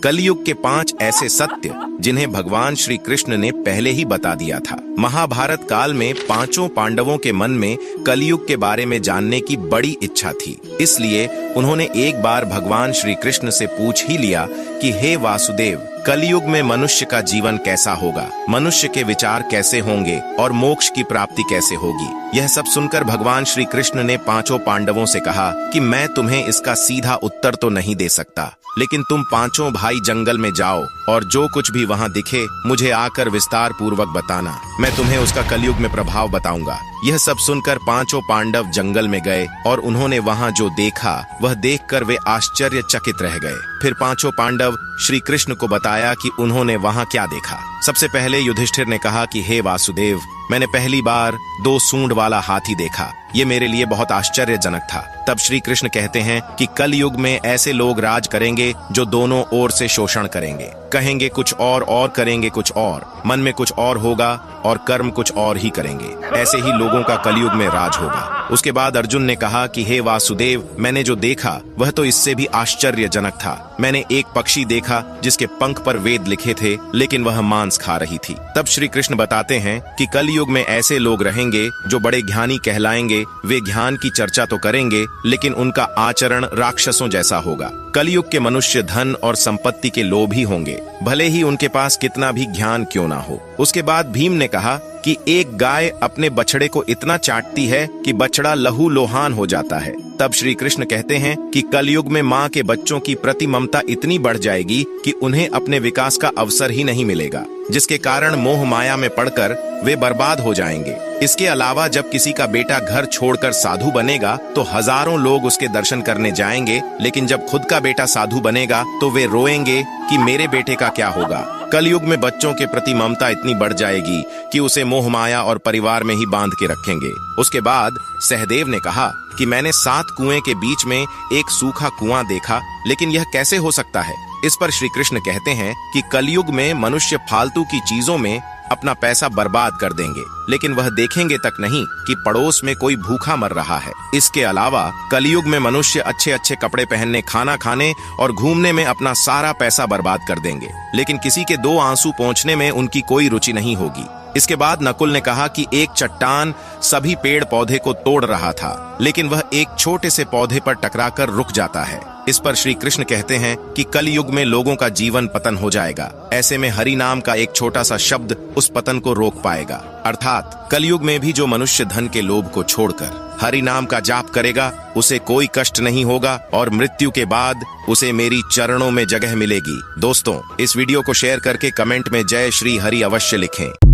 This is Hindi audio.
कलयुग के 5 ऐसे सत्य जिन्हें भगवान श्री कृष्ण ने पहले ही बता दिया था। महाभारत काल में पांचों पांडवों के मन में कलयुग के बारे में जानने की बड़ी इच्छा थी, इसलिए उन्होंने एक बार भगवान श्री कृष्ण से पूछ ही लिया कि हे वासुदेव, कलयुग में मनुष्य का जीवन कैसा होगा, मनुष्य के विचार कैसे होंगे और मोक्ष की प्राप्ति कैसे होगी। यह सब सुनकर भगवान श्री कृष्ण ने पांचों पांडवों से कहा कि मैं तुम्हें इसका सीधा उत्तर तो नहीं दे सकता, लेकिन तुम पांचों भाई जंगल में जाओ और जो कुछ भी वहां दिखे मुझे आकर विस्तार पूर्वक बताना, मैं तुम्हें उसका कलयुग में प्रभाव बताऊंगा। यह सब सुनकर पांचों पांडव जंगल में गए और उन्होंने वहां जो देखा वह देखकर वे आश्चर्यचकित रह गए। फिर पांचों पांडव श्री कृष्ण को बताया कि उन्होंने वहां क्या देखा। सबसे पहले युधिष्ठिर ने कहा कि हे वासुदेव, मैंने पहली बार 2 सूंड वाला हाथी देखा, ये मेरे लिए बहुत आश्चर्यजनक था। तब श्री कृष्ण कहते हैं कि कल युग में ऐसे लोग राज करेंगे जो दोनों ओर से शोषण करेंगे, कहेंगे कुछ और करेंगे कुछ और, मन में कुछ और होगा और कर्म कुछ और ही करेंगे। ऐसे ही लोगों का कलयुग में राज होगा। उसके बाद अर्जुन ने कहा कि हे वासुदेव, मैंने जो देखा वह तो इससे भी आश्चर्यजनक था। मैंने एक पक्षी देखा जिसके पंख पर वेद लिखे थे, लेकिन वह मांस खा रही थी। तब श्री कृष्ण बताते हैं कि कलयुग में ऐसे लोग रहेंगे जो बड़े ज्ञानी कहलाएंगे, वे ज्ञान की चर्चा तो करेंगे लेकिन उनका आचरण राक्षसों जैसा होगा। कलयुग के मनुष्य धन और संपत्ति के लोभी होंगे, भले ही उनके पास कितना भी ज्ञान क्यों ना हो। उसके बाद भीम ने कहा कि एक गाय अपने बछड़े को इतना चाटती है कि बछड़ा लहू लोहान हो जाता है। तब श्री कृष्ण कहते हैं कि कलयुग में माँ के बच्चों की प्रति ममता इतनी बढ़ जाएगी कि उन्हें अपने विकास का अवसर ही नहीं मिलेगा, जिसके कारण मोह माया में पड़कर वे बर्बाद हो जाएंगे। इसके अलावा जब किसी का बेटा घर छोड़कर साधु बनेगा तो हजारों लोग उसके दर्शन करने जाएंगे, लेकिन जब खुद का बेटा साधु बनेगा तो वे रोएंगे कि मेरे बेटे का क्या होगा। कलयुग में बच्चों के प्रति ममता इतनी बढ़ जाएगी कि उसे मोह माया और परिवार में ही बांध के रखेंगे। उसके बाद सहदेव ने कहा कि मैंने 7 कुएं के बीच में एक सूखा कुआं देखा, लेकिन यह कैसे हो सकता है। इस पर श्री कृष्ण कहते हैं कि कलयुग में मनुष्य फालतू की चीजों में अपना पैसा बर्बाद कर देंगे, लेकिन वह देखेंगे तक नहीं कि पड़ोस में कोई भूखा मर रहा है। इसके अलावा कलयुग में मनुष्य अच्छे अच्छे कपड़े पहनने, खाना खाने और घूमने में अपना सारा पैसा बर्बाद कर देंगे, लेकिन किसी के 2 आंसू पोंछने में उनकी कोई रुचि नहीं होगी। इसके बाद नकुल ने कहा कि एक चट्टान सभी पेड़ पौधे को तोड़ रहा था, लेकिन वह एक छोटे से पौधे पर टकराकर रुक जाता है। इस पर श्री कृष्ण कहते हैं कि कल युग में लोगों का जीवन पतन हो जाएगा। ऐसे में हरि नाम का एक छोटा सा शब्द उस पतन को रोक पाएगा। अर्थात कलयुग में भी जो मनुष्य धन के लोभ को छोड़कर हरि नाम का जाप करेगा उसे कोई कष्ट नहीं होगा और मृत्यु के बाद उसे मेरी चरणों में जगह मिलेगी। दोस्तों, इस वीडियो को शेयर करके कमेंट में जय श्री हरि अवश्य लिखें।